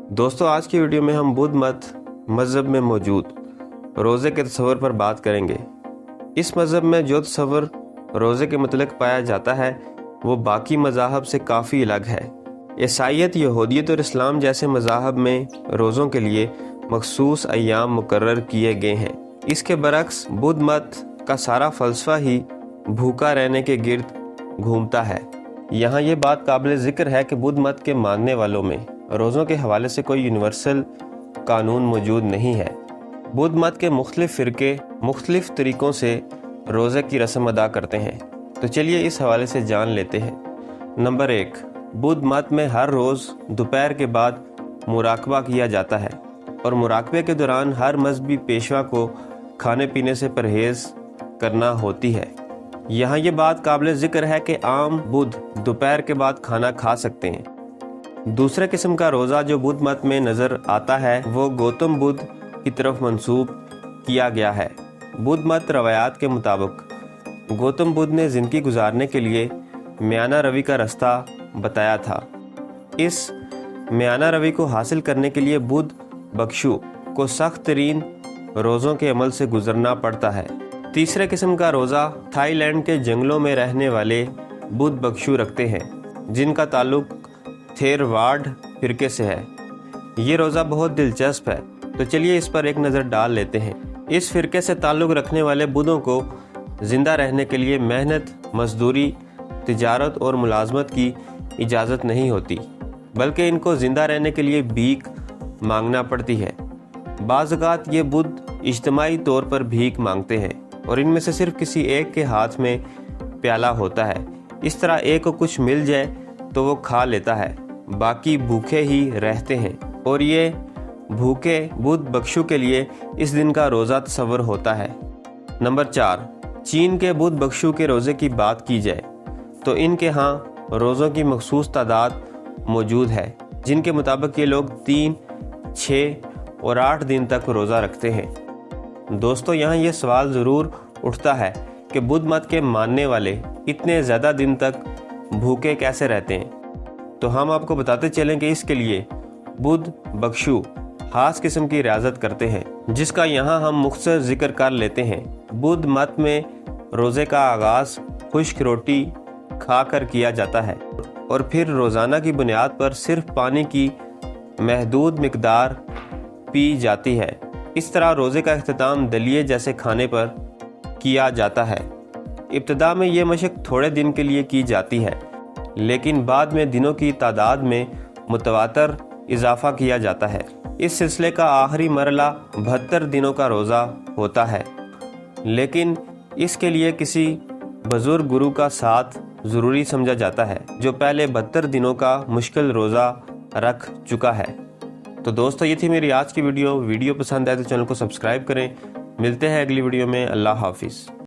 दोस्तों आज की वीडियो में हम बुद्ध मत मज़हब में मौजूद रोज़े के तस्वर पर बात करेंगे। इस मज़हब में जो तस्वर रोज़े के मतलब पाया जाता है वो बाकी मज़ाहब से काफ़ी अलग है। ईसाईयत, यहूदियत और इस्लाम जैसे मज़ाहब में रोज़ों के लिए मखसूस अय्याम मुकर्रर किए गए हैं। इसके बरक्स बुद्ध मत का सारा फ़लसफ़ा ही भूखा रहने के गिर्द घूमता है। यहाँ ये बात काबिल ज़िक्र है कि बुद्ध मत के मानने वालों में रोज़ों के हवाले से कोई यूनिवर्सल कानून मौजूद नहीं है। बुद्ध मत के मुख्तलिफ फ़िरके मुख्तलिफ तरीक़ों से रोज़े की रस्म अदा करते हैं, तो चलिए इस हवाले से जान लेते हैं। नंबर 1, बुद्ध मत में हर रोज़ दोपहर के बाद मुराकबा किया जाता है और मुराकबे के दौरान हर मजहबी पेशवा को खाने पीने से परहेज़ करना होती है। यहाँ ये बात काबिल ज़िक्र है कि आम बुद्ध दोपहर के बाद खाना खा सकते हैं। दूसरे किस्म का रोज़ा जो बुद्ध मत में नज़र आता है वो गौतम बुद्ध की तरफ मंसूब किया गया है। बुद्ध मत रवायात के मुताबिक गौतम बुद्ध ने ज़िंदगी गुजारने के लिए म्याना रवि का रास्ता बताया था। इस म्याना रवि को हासिल करने के लिए बुद्ध बख्शु को सख्त तरीन रोज़ों के अमल से गुजरना पड़ता है। तीसरे किस्म का रोज़ा थाईलैंड के जंगलों में रहने वाले बुद्ध बख्शु रखते हैं जिनका ताल्लुक थेरवाड फिरके से है। ये रोज़ा बहुत दिलचस्प है, तो चलिए इस पर एक नज़र डाल लेते हैं। इस फिरके से ताल्लुक़ रखने वाले बुद्धों को ज़िंदा रहने के लिए मेहनत, मजदूरी, तिजारत और मुलाजमत की इजाज़त नहीं होती, बल्कि इनको ज़िंदा रहने के लिए भीख मांगना पड़ती है। बाज़ औक़ात ये बुद्ध इज्तिमाई तौर पर भीख मांगते हैं और इनमें से सिर्फ किसी एक के हाथ में प्याला होता है। इस तरह एक को कुछ मिल जाए तो वो खा लेता है, बाकी भूखे ही रहते हैं। और ये भूखे बुद्ध बख्शु के लिए इस दिन का रोज़ा तस्वर होता है। नंबर 4, चीन के बुद्ध बख्शु के रोज़े की बात की जाए तो इनके यहाँ रोज़ों की मखसूस तादाद मौजूद है जिनके मुताबिक ये लोग 3, 6 और 8 दिन तक रोज़ा रखते हैं। दोस्तों यहाँ ये सवाल ज़रूर उठता है कि बुद्ध मत के मानने वाले इतने ज़्यादा दिन तक भूखे कैसे रहते हैं, तो हम आपको बताते चलें कि इसके लिए बुद्ध बख्शु खास किस्म की रियाजत करते हैं जिसका यहाँ हम मुख्तसर जिक्र कर लेते हैं। बुद्ध मत में रोज़े का आगाज़ खुश्क रोटी खाकर किया जाता है और फिर रोज़ाना की बुनियाद पर सिर्फ पानी की महदूद मिकदार पी जाती है। इस तरह रोज़े का इख्तिताम दलिए जैसे खाने पर किया जाता है। इब्तिदा में ये मशक थोड़े दिन के लिए की जाती है, लेकिन बाद में दिनों की तादाद में मुतवातर इजाफा किया जाता है। इस सिलसिले का आखिरी मरला 72 दिनों का रोज़ा होता है, लेकिन इसके लिए किसी बुजुर्ग गुरु का साथ ज़रूरी समझा जाता है जो पहले 72 दिनों का मुश्किल रोज़ा रख चुका है। तो दोस्तों ये थी मेरी आज की वीडियो पसंद आए तो चैनल को सब्सक्राइब करें। मिलते हैं अगली वीडियो में। अल्लाह हाफिज़।